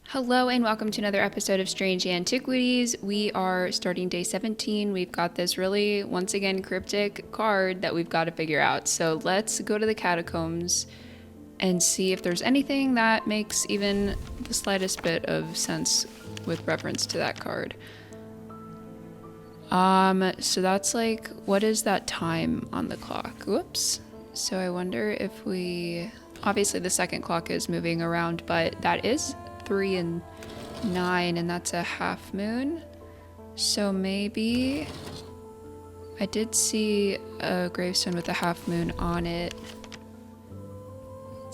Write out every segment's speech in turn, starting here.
Hello and welcome to another episode of Strange Antiquities. We are starting day 17. We've got this really, once again, cryptic card that we've got to figure out. So let's go to the catacombs and see if there's anything that makes even the slightest bit of sense with reference to that card. So that's like, what is that time on the clock? Whoops. So I wonder if obviously the second clock is moving around, but that is 3 and 9, and that's a half moon. So maybe I did see a gravestone with a half moon on it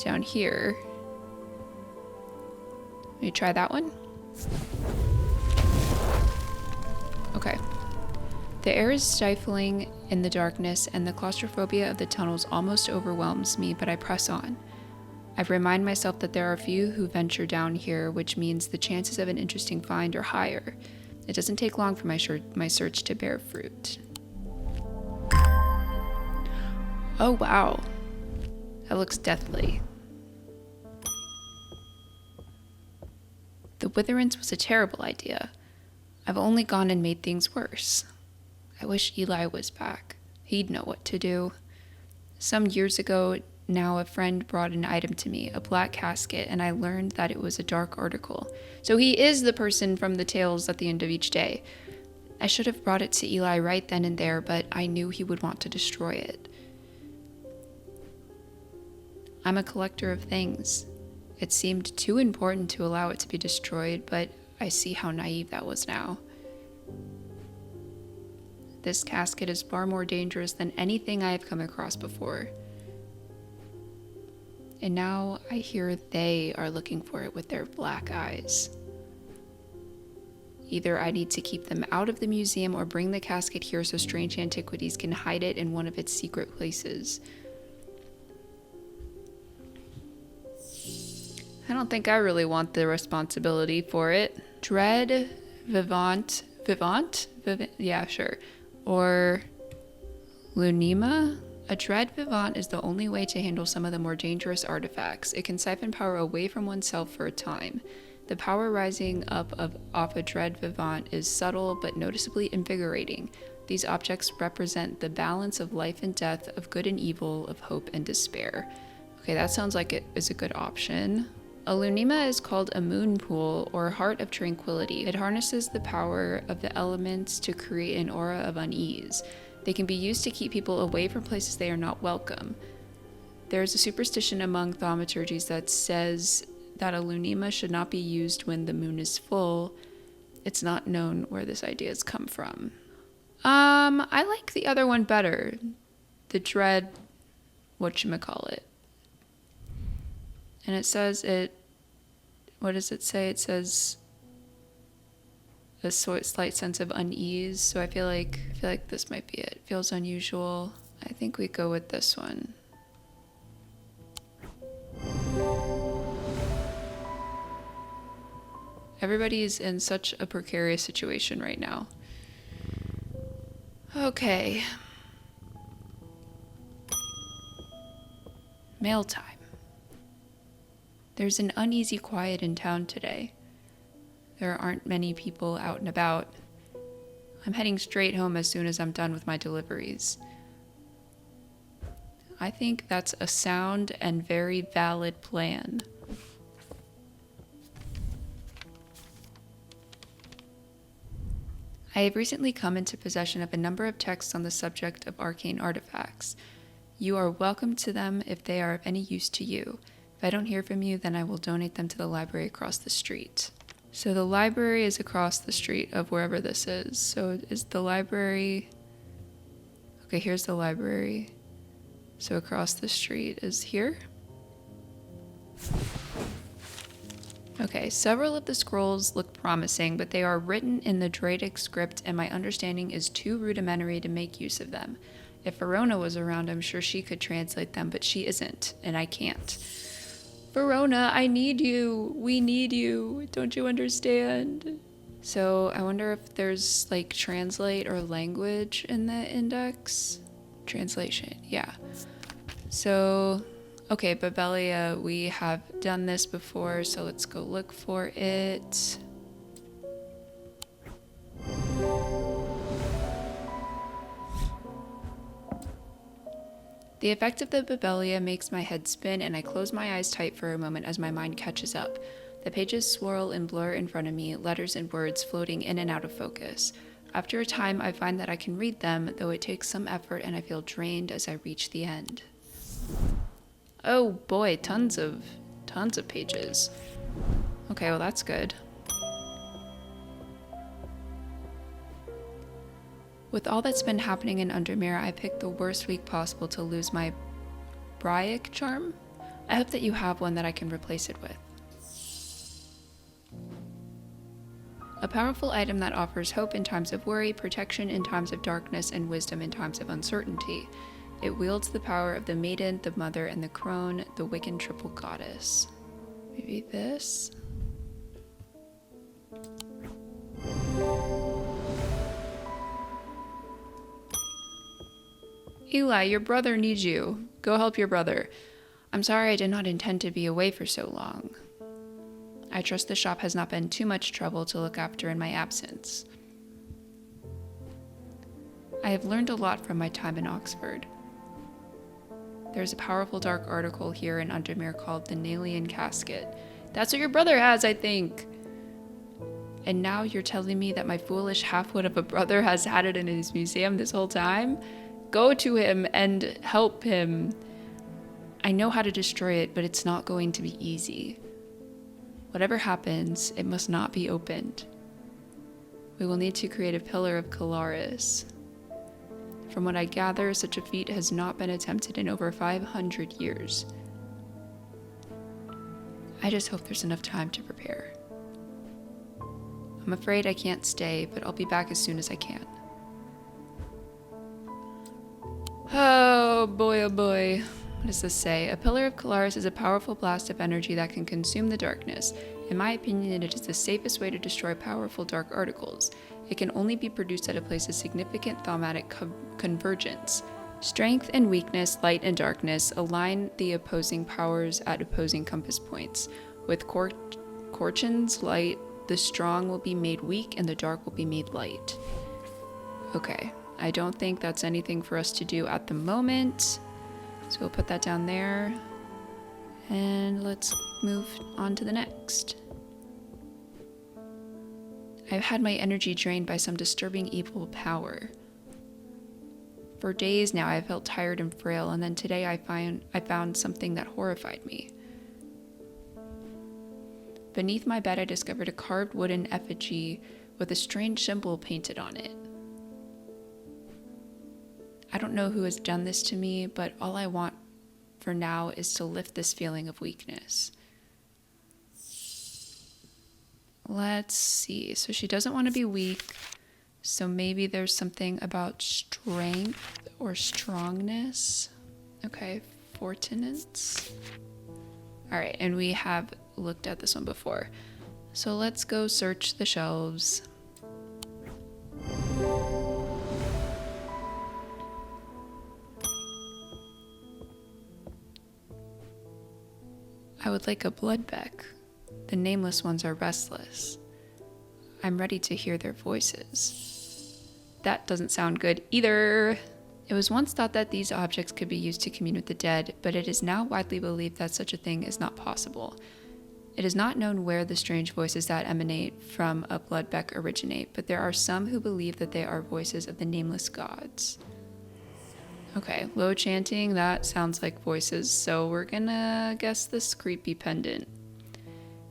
down here. Let me try that one. Okay. The air is stifling in the darkness, and the claustrophobia of the tunnels almost overwhelms me, but I press on. I remind myself that there are few who venture down here, which means the chances of an interesting find are higher. It doesn't take long for my search to bear fruit. Oh wow, that looks deathly. The Witherance was a terrible idea. I've only gone and made things worse. I wish Eli was back. He'd know what to do. Some years ago, now a friend brought an item to me, a black casket, and I learned that it was a dark article. So he is the person from the tales at the end of each day. I should have brought it to Eli right then and there, but I knew he would want to destroy it. I'm a collector of things. It seemed too important to allow it to be destroyed, but I see how naive that was now. This casket is far more dangerous than anything I have come across before. And now I hear they are looking for it with their black eyes. Either I need to keep them out of the museum or bring the casket here so Strange Antiquities can hide it in one of its secret places. I don't think I really want the responsibility for it. Dread Vivant? Yeah, sure. Or Lunima? A Dread Vivant is the only way to handle some of the more dangerous artifacts. It can siphon power away from oneself for a time. The power rising up off a Dread Vivant is subtle but noticeably invigorating. These objects represent the balance of life and death, of good and evil, of hope and despair. Okay, that sounds like it is a good option. A Lunima is called a moon pool or heart of tranquility. It harnesses the power of the elements to create an aura of unease. They can be used to keep people away from places they are not welcome. There is a superstition among thaumaturges that says that a Lunima should not be used when the moon is full. It's not known where this idea has come from. I like the other one better. The Dread whatchamacallit. And it says what does it say? It says a slight sense of unease. So I feel like this might be it. Feels unusual. I think we go with this one. Everybody's in such a precarious situation right now. Okay. Mail time. There's an uneasy quiet in town today. There aren't many people out and about. I'm heading straight home as soon as I'm done with my deliveries. I think that's a sound and very valid plan. I have recently come into possession of a number of texts on the subject of arcane artifacts. You are welcome to them if they are of any use to you. If I don't hear from you, then I will donate them to the library across the street. So the library is across the street of wherever this is. So is the library... Okay, here's the library. So across the street is here. Okay, several of the scrolls look promising, but they are written in the Dradic script, and my understanding is too rudimentary to make use of them. If Verona was around, I'm sure she could translate them, but she isn't, and I can't. Verona, I need you. We need you. Don't you understand? So I wonder if there's like translate or language in the index. Translation, yeah. So Okay, Babelia, we have done this before, so let's go look for it. The effect of the Babelia makes my head spin, and I close my eyes tight for a moment as my mind catches up. The pages swirl and blur in front of me, letters and words floating in and out of focus. After a time, I find that I can read them, though it takes some effort, and I feel drained as I reach the end. Oh boy, tons of pages. Okay, well that's good. With all that's been happening in Undermere, I picked the worst week possible to lose my Braic charm. I hope that you have one that I can replace it with. A powerful item that offers hope in times of worry, protection in times of darkness, and wisdom in times of uncertainty. It wields the power of the maiden, the mother, and the crone, the Wiccan triple goddess. Maybe this? Eli, your brother needs you. Go help your brother. I'm sorry I did not intend to be away for so long. I trust the shop has not been too much trouble to look after in my absence. I have learned a lot from my time in Oxford. There's a powerful dark article here in Undermere called the Nalian Casket. That's what your brother has, I think. And now you're telling me that my foolish half-wit of a brother has had it in his museum this whole time? Go to him and help him. I know how to destroy it, but it's not going to be easy. Whatever happens, it must not be opened. We will need to create a pillar of Calaris. From what I gather, such a feat has not been attempted in over 500 years. I just hope there's enough time to prepare. I'm afraid I can't stay, but I'll be back as soon as I can. Oh boy, oh boy. What does this say? A pillar of Calaris is a powerful blast of energy that can consume the darkness. In my opinion, it is the safest way to destroy powerful dark articles. It can only be produced at a place of significant thaumatic convergence. Strength and weakness, light and darkness, align the opposing powers at opposing compass points. With Corchin's light, the strong will be made weak and the dark will be made light. Okay, I don't think that's anything for us to do at the moment. So we'll put that down there. And let's move on to the next. I've had my energy drained by some disturbing evil power. For days now, I felt tired and frail, and then today I found something that horrified me. Beneath my bed, I discovered a carved wooden effigy with a strange symbol painted on it. I don't know who has done this to me, but all I want for now is to lift this feeling of weakness. Let's see. So she doesn't want to be weak. So maybe there's something about strength or strongness. Okay, fortinance. All right, and we have looked at this one before. So let's go search the shelves. I would like a bloodbeck. The nameless ones are restless. I'm ready to hear their voices. That doesn't sound good either. It was once thought that these objects could be used to commune with the dead, but it is now widely believed that such a thing is not possible. It is not known where the strange voices that emanate from a bloodbeck originate, but there are some who believe that they are voices of the nameless gods. Okay, low chanting, that sounds like voices, so we're gonna guess this creepy pendant.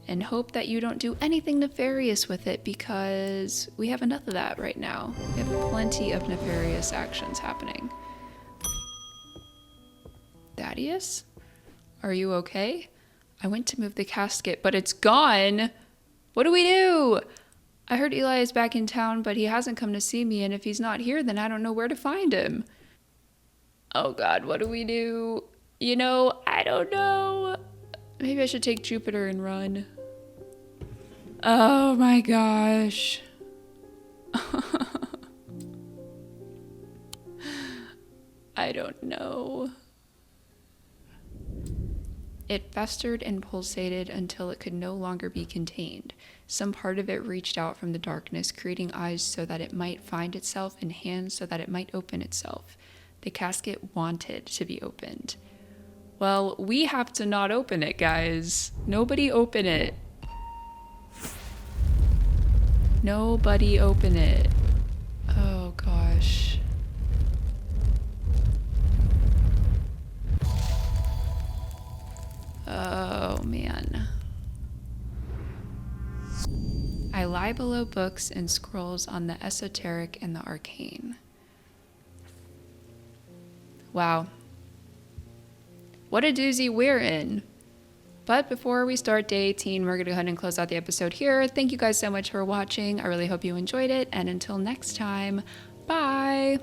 And hope that you don't do anything nefarious with it, because we have enough of that right now. We have plenty of nefarious actions happening. Thaddeus? Are you okay? I went to move the casket, but it's gone! What do we do? I heard Eli is back in town, but he hasn't come to see me, and if he's not here, then I don't know where to find him. Oh god, what do we do? You know, I don't know. Maybe I should take Jupiter and run. Oh my gosh. I don't know. It festered and pulsated until it could no longer be contained. Some part of it reached out from the darkness, creating eyes so that it might find itself and hands so that it might open itself. The casket wanted to be opened. Well, we have to not open it, guys. Nobody open it. Nobody open it. Oh, gosh. Oh, man. I lie below books and scrolls on the esoteric and the arcane. Wow. What a doozy we're in. But before we start day 18, we're going to go ahead and close out the episode here. Thank you guys so much for watching. I really hope you enjoyed it. And until next time, bye.